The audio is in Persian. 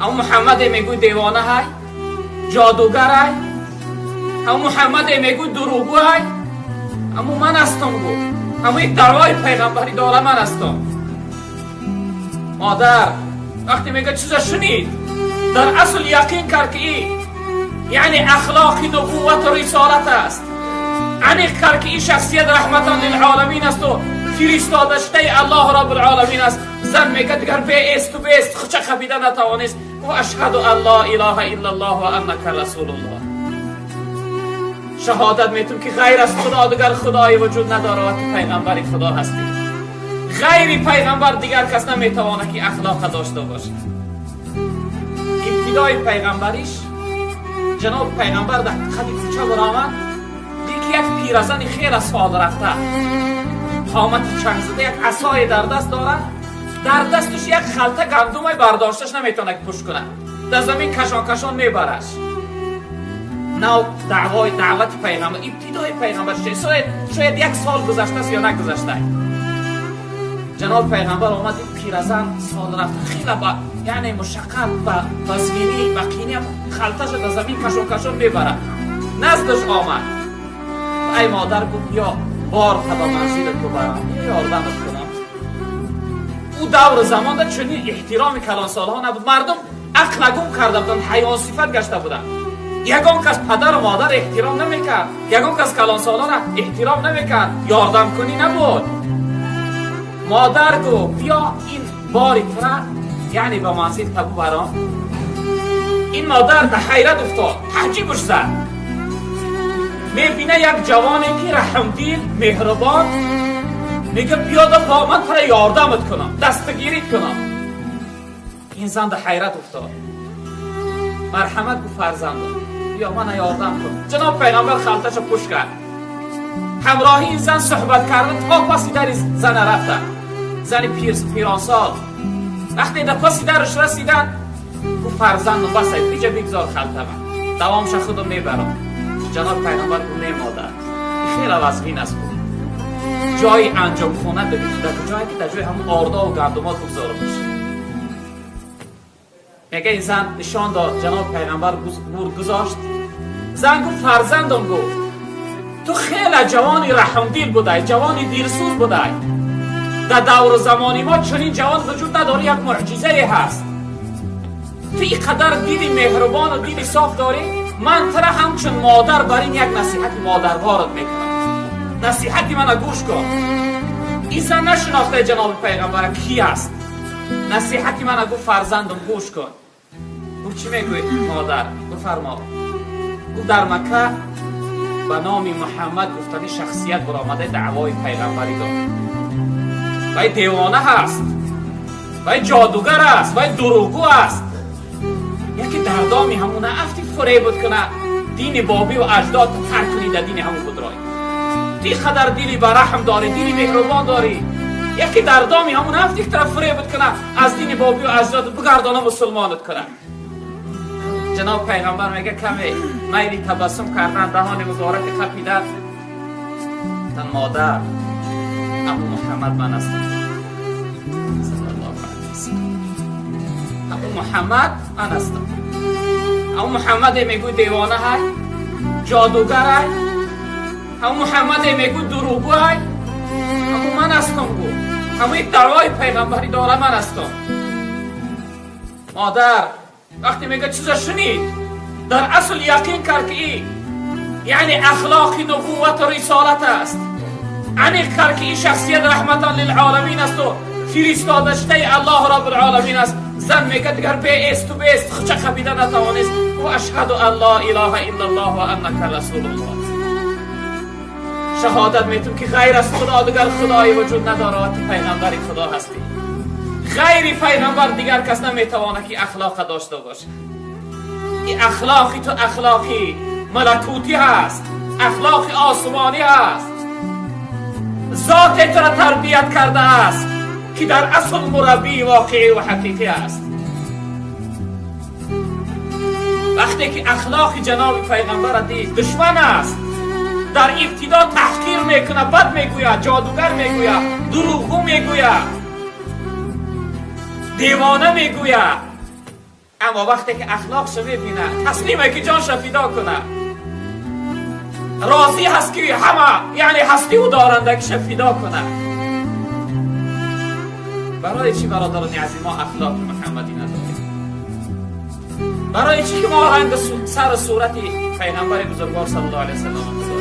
اما محمد میگوی دیوانه های، جادوگر های، اما محمد میگوی دروغگو های. اما من هستم گو، اما یک دعوای پیغمبری داره، من هستم. مادر وقتی میگه چیزا شنید، در اصل یقین کرد که این یعنی اخلاق نبوت و رسالت است. عنیق کرد که این شخصیت رحمتا للعالمین است و فرستاده شده الله رب العالمین است. زن میگه دیگر بیست و بیست خچه خبیده نتوانست و اشهد ان لا اله الا الله و انک رسول الله. شهادت میتونم که غیر از خدا دیگر خدایی وجود نداره و تو پیغمبری خدا هستی. غیر پیغمبر دیگر کس نمیتوانه که اخلاق داشته باشه. ابتدای پیغمبریش جناب پیغمبر در خدی کوچه برآمد، دید که یک پیرزن خیلی سال رفته، قامت چنگ زده، یک عصای در دست داره، در دستش یک خلطه گندم برداشتش نمیتونه پوش کنه، در زمین کشان کشان میبرش. نو دعوت پیغمبر، ابتدای پیغمبر شاید یک سال گذشته است یا نگذشته. جناب پیغمبر آمد، این پیرزن سال رفته خیلی با یعنی مشقت و بزگینی و قینی خلطه‌اش در زمین کشان کشان میبره. نزدش آمد، ای مادر گفت یا بار تا منزلت ببرم یا یاردمت کنم. او دور زمان در چنین احترام کلان سالها نبود. مردم عقل گم کرده بودند، حیوان صفت گشته بودند. یگان کس پدر و مادر احترام نمیکرد، یگان کس کلان سالها را احترام نمیکرد، یاردم کنی نبود. مادر گو بیا این باری تو را یعنی به منزل تبو برام. این مادر در حیرت افتاد، تعجیبش زد. میبینه یک جوانی که رحمدیل مهربان، میگه بیا با من تو را یاردمت کنم، دستگیریت کنم. این زن در حیرت افتاد، مرحمت گو فرزندم بیا من یاردم کن. جناب پیغمبر خلطش پوش کرد، همراهی این زن صحبت کردن تا پسی در زن رفتن. زن پیرانسال وقتی در پسی درش رسیدن گو فرزندم بس پیچه بگذار خلطه من، دوامش خودم میبرم. جناب پیغمبر گو نه مادر، خیلی وزغین است بود، جای انجام خونه ببینید در جایی که در جای همون آردا و گندمات بگذاره باشه. میگه این زن نشان داد، جناب پیغمبر نور گذاشت. زن گفت فرزندم گفت تو خیلی جوانی رحمدیل بودی، جوانی دیرسوز بودی. در دور زمانی ما چنین جوان وجود نداره، یک معجزه هست. تو اینقدر دیدی مهربان و دیدی صاف داری، من ترا همچون مادر بر این یک نصیحت مادروارت میکنم، نصیحتی من گوش کن. این زن نشناخته جناب پیغمبر کی است، نصیحتی من گفت فرزندم گوش کن. گفت چی میگوی مادر؟ بفرما. گفت در مکه به نام محمد گفتنی شخصیت برآمده دعوای پیغمبری داد، وای دیوانه هست، وای جادوگر است، وای دروغگو است. یکی دردامی همونه افتی فریبت کنه دین بابی و اجداد ترک کنی در دین همون خود رای. تی خدر دیلی برحم داری، دیلی مهربان داری، یکی دردامی همون افتی که طرف فریبت کنه از دین بابی و اجداد بگردانه مسلمانت کنه. جناب پیغمبر میگه کمی میلی تبسم کردن، دهان مبارک خپیده. تن مادر ابو محمد من هستم صلی الله علیه وسلم، ابو محمد من هستم. ابو محمد میگوی دیوانه های، جادوگر های، ابو محمد میگوی دروغگو های. ابو من هستم گو، ابو یک دعوای پیغمبری داره، من هستم. مادر وقتی میگه چیزا شنید، در اصل یقین کرد که این یعنی اخلاق نبوت و رسالت است. عنیق کرد که این شخصیت رحمتا للعالمین است و فرستاده شده الله رب العالمین است. زن میگه دیگر بیست و بیست خچه خبیده نتوانست و اشهد ان لا اله الا الله و انک رسول الله. شهادت میتونم که غیر از خدا دیگر خدایی وجود نداره و تو پیغمبری خدا هستی. غیر پیغمبر دیگر کس نمیتوانه که اخلاق داشته باشه. این اخلاقی تو اخلاقی ملکوتی هست، اخلاق آسمانی هست. ذات تو را تربیت کرده است که در اصل مربی واقعی و حقیقی است. وقتی که اخلاق جناب پیغمبر دید دشمن است، در ابتدا تحقیر میکنه، بد میگوید، جادوگر میگوید، دروغگو میگوید، دیوانه میگوید. اما وقتی که اخلاقش میبینه تسلیمه که جانش فدا کنه، راضی هست که همه یعنی هستی و دارندگیش فدا کنه. برای چی برادران عزیز ما اخلاق محمدی نداریم؟ برای چی که ما رنگ سر صورت پیغمبر بزرگوار صلی الله علیه و سلم